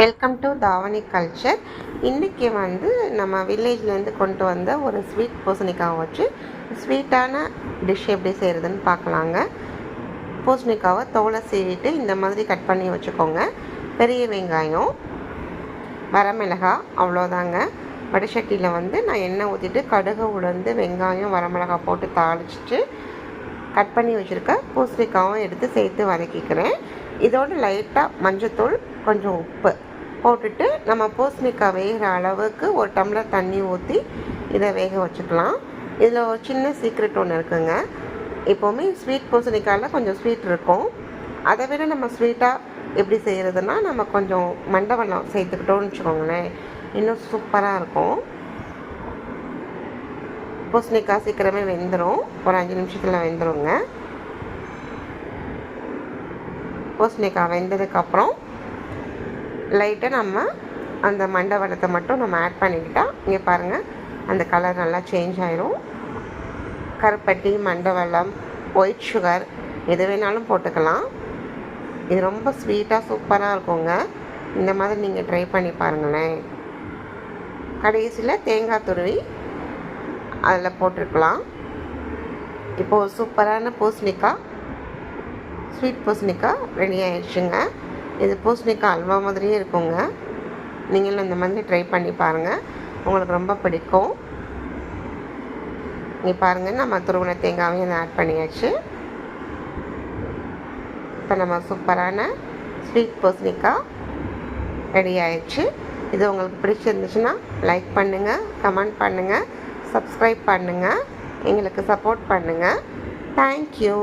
Welcome to தாவணி culture. இன்றைக்கி நம்ம வில்லேஜ்லேருந்து கொண்டு வந்த ஒரு ஸ்வீட் பூசணிக்காவை வச்சு ஸ்வீட்டான டிஷ் எப்படி செய்கிறதுன்னு பார்க்கலாங்க. பூசணிக்காவை தோலை சீவிட்டு இந்த மாதிரி கட் பண்ணி வச்சுக்கோங்க. பெரிய வெங்காயம், வரமிளகாய், அவ்வளோதாங்க. வடிசட்டியில் நான் எண்ணெய் ஊற்றிட்டு கடுகு உளுந்து வெங்காயம் வரமிளகாய் போட்டு தாளிச்சிட்டு கட் பண்ணி வச்சுருக்க பூசணிக்காவும் எடுத்து சேர்த்து வதக்கிக்கிறேன். இதோடு லைட்டாக மஞ்சத்தூள், கொஞ்சம் உப்பு போட்டுட்டு நம்ம பூசணிக்காய் வேகிற அளவுக்கு ஒரு டம்ளர் தண்ணி ஊற்றி இதை வேக வச்சுக்கலாம். இதில் ஒரு சின்ன சீக்ரெட் ஒன்று இருக்குங்க. எப்போவுமே ஸ்வீட் பூசணிக்காயில் கொஞ்சம் ஸ்வீட் இருக்கும். அதை விட நம்ம ஸ்வீட்டாக எப்படி செய்கிறதுனா, நம்ம கொஞ்சம் மண்டை வெல்லம் சேர்த்துக்கிட்டோன்னு வச்சுக்கோங்களேன், இன்னும் சூப்பராக இருக்கும். பூசணிக்காய் சீக்கிரமே வெந்துடும், ஒரு 5 நிமிஷத்தில் வெந்துடுங்க. பூசணிக்காய் வெந்ததுக்கப்புறம் லைட்டாக நம்ம அந்த மண்டை வெல்லத்தை மட்டும் நம்ம ஆட் பண்ணிக்கிட்டால், இங்கே பாருங்கள், அந்த கலர் நல்லா சேஞ்ச் ஆயிரும். கருப்பட்டி, மண்டை வெல்லம், ஒயிட் சுகர் எது வேணாலும் போட்டுக்கலாம். இது ரொம்ப ஸ்வீட்டாக சூப்பராக இருக்குங்க. இந்த மாதிரி நீங்கள் ட்ரை பண்ணி பாருங்களேன். கடைசியில் தேங்காய் துருவி அதில் போட்டிருக்கலாம். இப்போது சூப்பரான பூசணிக்காய், ஸ்வீட் பூசணிக்காய் ரெடி ஆயிடுச்சுங்க. இது பூசணிக்காய் அல்வா மாதிரியே இருக்குங்க. நீங்களும் இந்த மாதிரி ட்ரை பண்ணி பாருங்கள், உங்களுக்கு ரொம்ப பிடிக்கும். இங்கே பாருங்கள், நம்ம துருவின தேங்காவையும் ஆட் பண்ணியாச்சு. இப்போ நம்ம சூப்பரான ஸ்வீட் பூசணிக்காய் ரெடி ஆயிடுச்சு. இது உங்களுக்கு பிடிச்சிருந்துச்சுன்னா லைக் பண்ணுங்கள், கமெண்ட் பண்ணுங்கள், சப்ஸ்கிரைப் பண்ணுங்கள், எங்களுக்கு சப்போர்ட் பண்ணுங்கள். தேங்க்யூ.